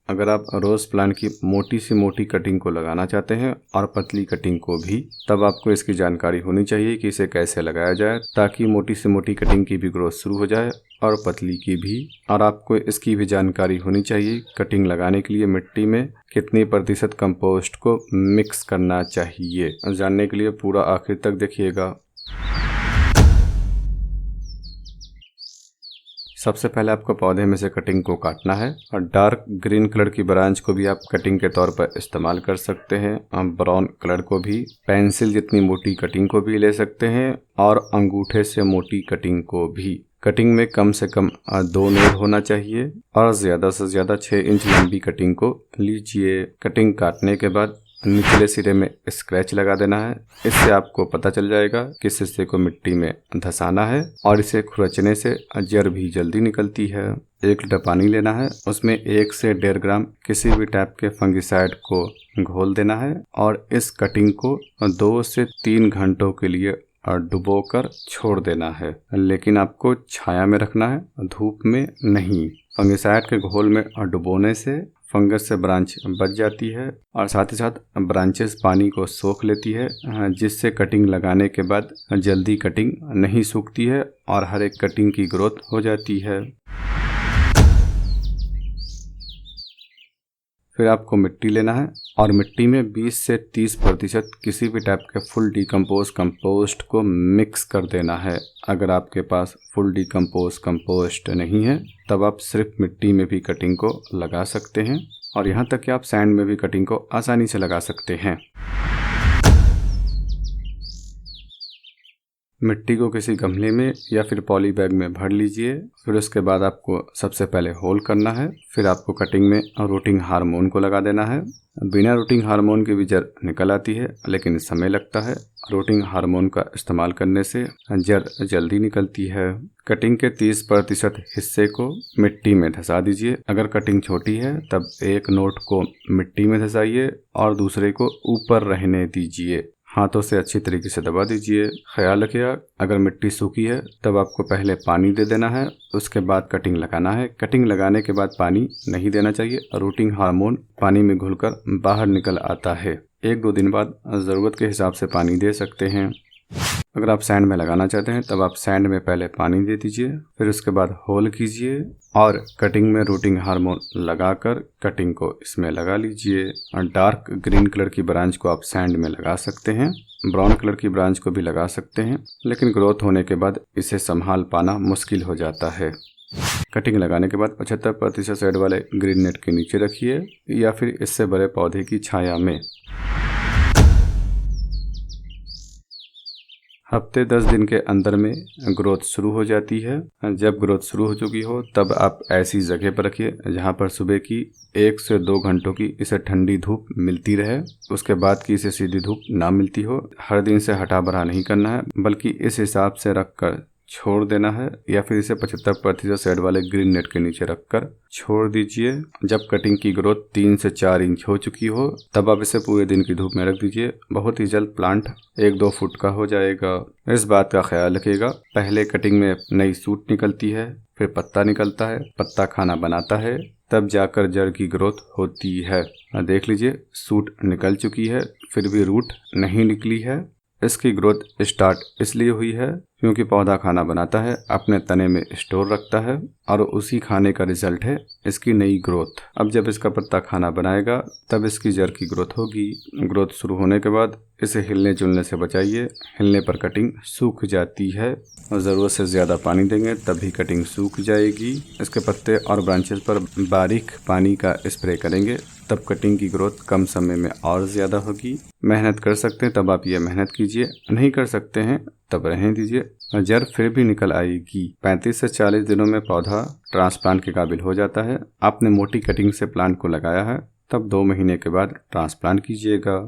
अगर आप रोज़ प्लांट की मोटी से मोटी कटिंग को लगाना चाहते हैं और पतली कटिंग को भी, तब आपको इसकी जानकारी होनी चाहिए कि इसे कैसे लगाया जाए, ताकि मोटी से मोटी कटिंग की भी ग्रोथ शुरू हो जाए और पतली की भी। और आपको इसकी भी जानकारी होनी चाहिए कटिंग लगाने के लिए मिट्टी में कितनी प्रतिशत कंपोस्ट को मिक्स करना चाहिए। जानने के लिए पूरा आखिर तक देखिएगा। सबसे पहले आपको पौधे में से कटिंग को काटना है और डार्क ग्रीन कलर की ब्रांच को भी आप कटिंग के तौर पर इस्तेमाल कर सकते हैं। आप ब्राउन कलर को भी, पेंसिल जितनी मोटी कटिंग को भी ले सकते हैं और अंगूठे से मोटी कटिंग को भी। कटिंग में कम से कम 2 नोड होना चाहिए और ज़्यादा से ज़्यादा 6 इंच लंबी कटिंग को लीजिए। कटिंग काटने के बाद निचले सिरे में स्क्रैच लगा देना है। इससे आपको पता चल जाएगा किस हिस्से को मिट्टी में धंसाना है और इसे खुरचने से जड़ भी जल्दी निकलती है। 1 लीटर पानी लेना है, उसमें 1 से 1.5 ग्राम किसी भी टाइप के फंगिसाइड को घोल देना है और इस कटिंग को 2 से 3 घंटों के लिए डुबोकर छोड़ देना है। लेकिन आपको छाया में रखना है, धूप में नहीं। फंगिसाइड के घोल में डुबोने से फंगस से ब्रांच बच जाती है और साथ ही साथ ब्रांचेस पानी को सोख लेती है, जिससे कटिंग लगाने के बाद जल्दी कटिंग नहीं सूखती है और हर एक कटिंग की ग्रोथ हो जाती है। फिर आपको मिट्टी लेना है और मिट्टी में 20 से 30% किसी भी टाइप के फुल डिकम्पोज कंपोस्ट को मिक्स कर देना है। अगर आपके पास फुल डिकम्पोज कंपोस्ट नहीं है, तब आप सिर्फ मिट्टी में भी कटिंग को लगा सकते हैं और यहाँ तक कि आप सैंड में भी कटिंग को आसानी से लगा सकते हैं। मिट्टी को किसी गमले में या फिर पॉली बैग में भर लीजिए। फिर उसके बाद आपको सबसे पहले होल करना है। फिर आपको कटिंग में रूटिंग हार्मोन को लगा देना है। बिना रूटिंग हार्मोन की भी जड़ निकल आती है, लेकिन समय लगता है। रूटिंग हार्मोन का इस्तेमाल करने से जड़ जल्दी निकलती है। कटिंग के 30% हिस्से को मिट्टी में धंसा दीजिए। अगर कटिंग छोटी है तब एक नोट को मिट्टी में धंसाइए और दूसरे को ऊपर रहने दीजिए। हाथों से अच्छी तरीके से दबा दीजिए। ख्याल रखिएगा, अगर मिट्टी सूखी है तब आपको पहले पानी दे देना है, उसके बाद कटिंग लगाना है। कटिंग लगाने के बाद पानी नहीं देना चाहिए। रूटिंग हार्मोन पानी में घुलकर बाहर निकल आता है। 1-2 दिन बाद ज़रूरत के हिसाब से पानी दे सकते हैं। अगर आप सैंड में लगाना चाहते हैं तब आप सैंड में पहले पानी दे दीजिए, फिर उसके बाद होल कीजिए और कटिंग में रूटिंग हार्मोन लगाकर कटिंग को इसमें लगा लीजिए। और डार्क ग्रीन कलर की ब्रांच को आप सैंड में लगा सकते हैं, ब्राउन कलर की ब्रांच को भी लगा सकते हैं, लेकिन ग्रोथ होने के बाद इसे संभाल पाना मुश्किल हो जाता है। कटिंग लगाने के बाद 75% शेड वाले ग्रीन नेट के नीचे रखिए या फिर इससे बड़े पौधे की छाया में। हफ्ते 10 दिन के अंदर में ग्रोथ शुरू हो जाती है। जब ग्रोथ शुरू हो चुकी हो तब आप ऐसी जगह पर रखिए जहां पर सुबह की 1 से 2 घंटों की इसे ठंडी धूप मिलती रहे, उसके बाद की इसे सीधी धूप ना मिलती हो। हर दिन से हटा बढ़ा नहीं करना है, बल्कि इस हिसाब से रखकर छोड़ देना है या फिर इसे 75% शेड वाले ग्रीन नेट के नीचे रखकर छोड़ दीजिए। जब कटिंग की ग्रोथ 3 से 4 इंच हो चुकी हो तब आप इसे पूरे दिन की धूप में रख दीजिए। बहुत ही जल्द प्लांट 1-2 फुट का हो जाएगा। इस बात का ख्याल रखिएगा, पहले कटिंग में नई सूट निकलती है, फिर पत्ता निकलता है, पत्ता खाना बनाता है, तब जाकर जड़ की ग्रोथ होती है। देख लीजिए, सूट निकल चुकी है फिर भी रूट नहीं निकली है। इसकी ग्रोथ स्टार्ट इसलिए हुई है क्योंकि पौधा खाना बनाता है, अपने तने में स्टोर रखता है और उसी खाने का रिजल्ट है इसकी नई ग्रोथ। अब जब इसका पत्ता खाना बनाएगा तब इसकी जड़ की ग्रोथ होगी। ग्रोथ शुरू होने के बाद इसे हिलने जुलने से बचाइए, हिलने पर कटिंग सूख जाती है और ज़रूरत से ज़्यादा पानी देंगे तभी कटिंग सूख जाएगी। इसके पत्ते और ब्रांचेस पर बारीक पानी का स्प्रे करेंगे तब कटिंग की ग्रोथ कम समय में और ज़्यादा होगी। मेहनत कर सकते हैं तब आप ये मेहनत कीजिए, नहीं कर सकते हैं तब रहने दीजिए। जड़ फिर भी निकल आएगी। 35 से 40 दिनों में पौधा ट्रांसप्लांट के काबिल हो जाता है। आपने मोटी कटिंग से प्लांट को लगाया है तब 2 महीने के बाद ट्रांसप्लांट कीजिएगा।